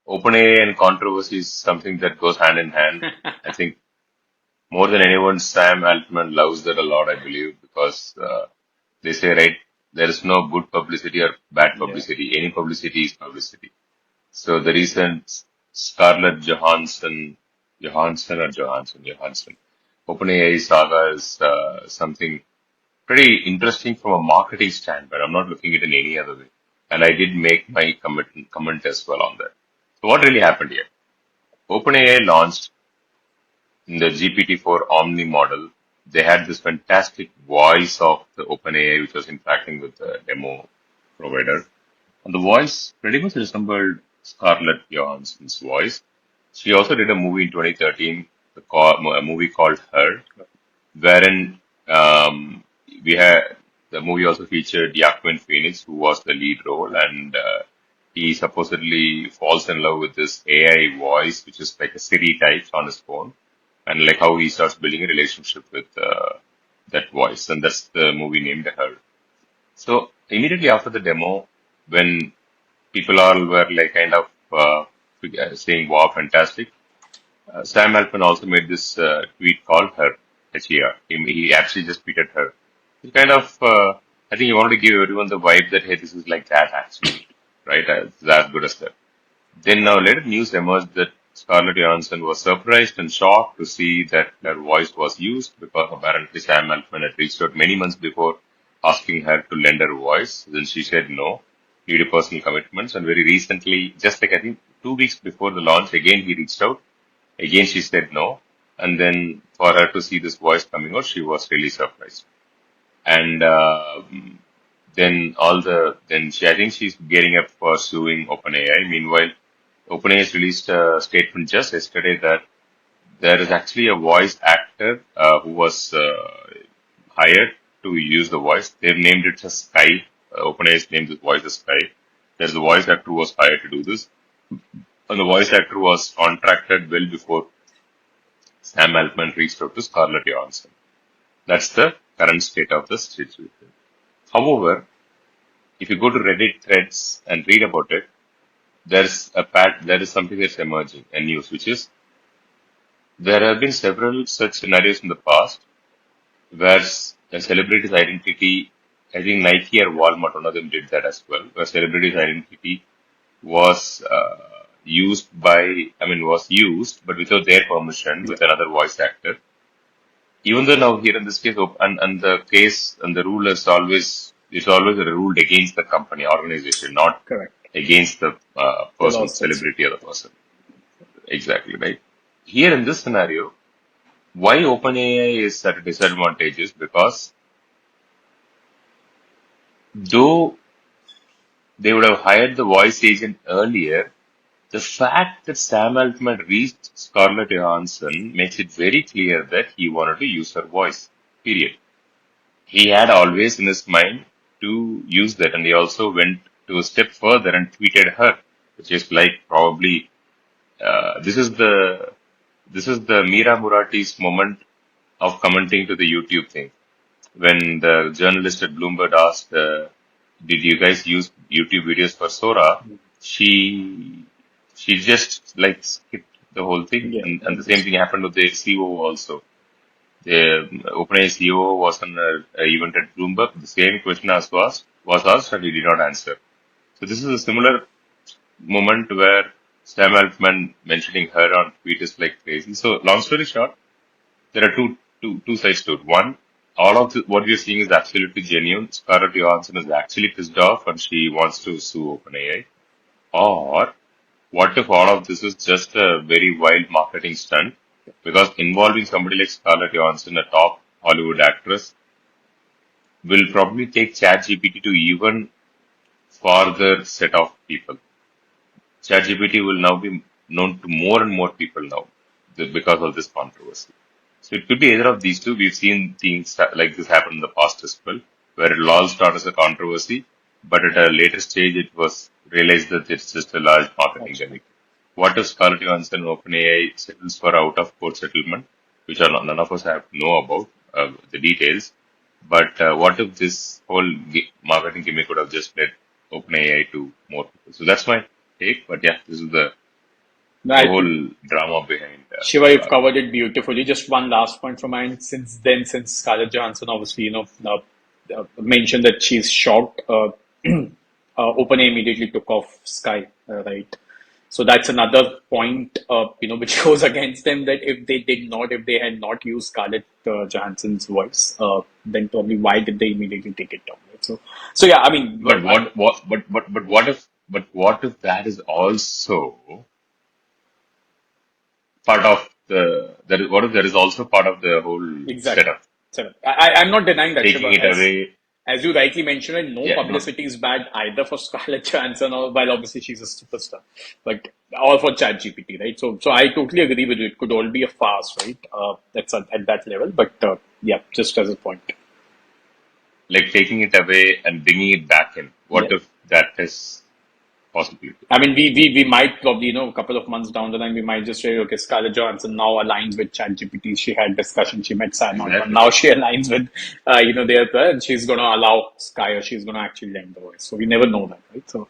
OpenAI and controversy is something that goes hand in hand. I think more than anyone, Sam Altman loves that a lot, I believe, because they say, right, there is no good publicity or bad Yeah. publicity. Any publicity is publicity. So the recent Scarlett Johansson, OpenAI saga is something pretty interesting from a marketing standpoint. I'm not looking at it in any other way. And I did make my comment as well on that. So what really happened here? OpenAI launched in the GPT-4 Omni model. They had this fantastic voice of the OpenAI, which was interacting with the demo provider. And the voice pretty much resembled Scarlett Johansson's voice. She also did a movie in 2013, a movie called Her, wherein we had the movie also featured Joaquin Phoenix, who was the lead role, and he supposedly falls in love with this AI voice, which is like a Siri type on his phone, and like how he starts building a relationship with that voice, and that's the movie named Her. So immediately after the demo, when people all were like kind of saying, "Wow, fantastic," Sam Altman also made this tweet called her, HER. He actually just tweeted her. It's kind of, I think he wanted to give everyone the vibe that, hey, this is like that actually, right? It's as good as that. Then now later news emerged that Scarlett Johansson was surprised and shocked to see that her voice was used because apparently Sam Altman had reached out many months before asking her to lend her voice. Then she said no, due to personal commitments. And very recently, just like I think 2 weeks before the launch, again he reached out. Again, she said no. And then for her to see this voice coming out, she was really surprised. And I think she's gearing up for suing OpenAI. Meanwhile, OpenAI has released a statement just yesterday that there is actually a voice actor who was hired to use the voice. They've named it as Sky. OpenAI has named this voice as Sky. There's a voice actor who was hired to do this. And the voice actor was contracted well before Sam Altman reached out to Scarlett Johansson. That's the current state of the situation. However, if you go to Reddit threads and read about it, there is something that's emerging, a news, which is there have been several such scenarios in the past where a celebrity's identity, I think Nike or Walmart, one of them did that as well, where celebrity's identity was was used, but without their permission Yeah. with another voice actor. Even though now here in this case, and the case and the rule is always, it's always ruled against the company, organization, not Correct. against the The person, lawsuits. celebrity, or the person. Exactly, right? Here in this scenario, why OpenAI is at a disadvantage is because though they would have hired the voice agent earlier, the fact that Sam Altman reached Scarlett Johansson makes it very clear that he wanted to use her voice. Period. He had always in his mind to use that, and he also went to a step further and tweeted her, which is like probably this is the Mira Murati's moment of commenting to the YouTube thing. When the journalist at Bloomberg asked, "Did you guys use YouTube videos for Sora?" She she just like skipped the whole thing, Yeah. and the same thing happened with the CEO also. The OpenAI CEO was on an event at Bloomberg. The same question was asked, and he did not answer. So this is a similar moment where Sam Altman mentioning her on tweet is like crazy. So long story short, there are two sides to it. One, all of what we're seeing is absolutely genuine. Scarlett Johansson is actually pissed off and she wants to sue OpenAI. Or what if all of this is just a very wild marketing stunt? Because involving somebody like Scarlett Johansson, a top Hollywood actress, will probably take ChatGPT to even farther set of people. ChatGPT will now be known to more and more people now because of this controversy. So it could be either of these two. We've seen things like this happen in the past as well, where it all started as a controversy, but at a later stage it was realized that it's just a large marketing Absolutely. gimmick. What if Scarlett Johansson and OpenAI settles for out-of-court settlement, which are none of us have to know about the details? But what if this whole marketing gimmick would have just led OpenAI to more people? So that's my take. But yeah, this is the No, the I think whole drama behind Shiva, you've Scarlett. covered it beautifully. Just one last point from mine. Since then, since Scarlett Johansson obviously, mentioned that she's shocked, OpenAI immediately took off Sky, right? So that's another point, which goes against them that if they had not used Scarlett Johansson's voice, then probably why did they immediately take it down? Right? So yeah, I mean, But what if that is also part of what if that is also part of the whole exactly. setup? So I'm not denying that, Taking Shiva. it away, As you rightly mentioned, it, no yeah, not publicity is bad either for Scarlett Johansson or while obviously she's a superstar, but or for ChatGPT, right? So I totally agree with you. It could all be a farce, right? That's at that level, but yeah, just as a point. like taking it away and bringing it back in. Yeah. What if that is possibility? I mean, we might probably, a couple of months down the line, we might just say, okay, Scarlett Johansson now aligns with ChatGPT. She had discussion. She met Sam Altman. Exactly. Now she aligns with, their, and she's going to allow Sky or she's going to actually lend the voice. So we never know that, right? So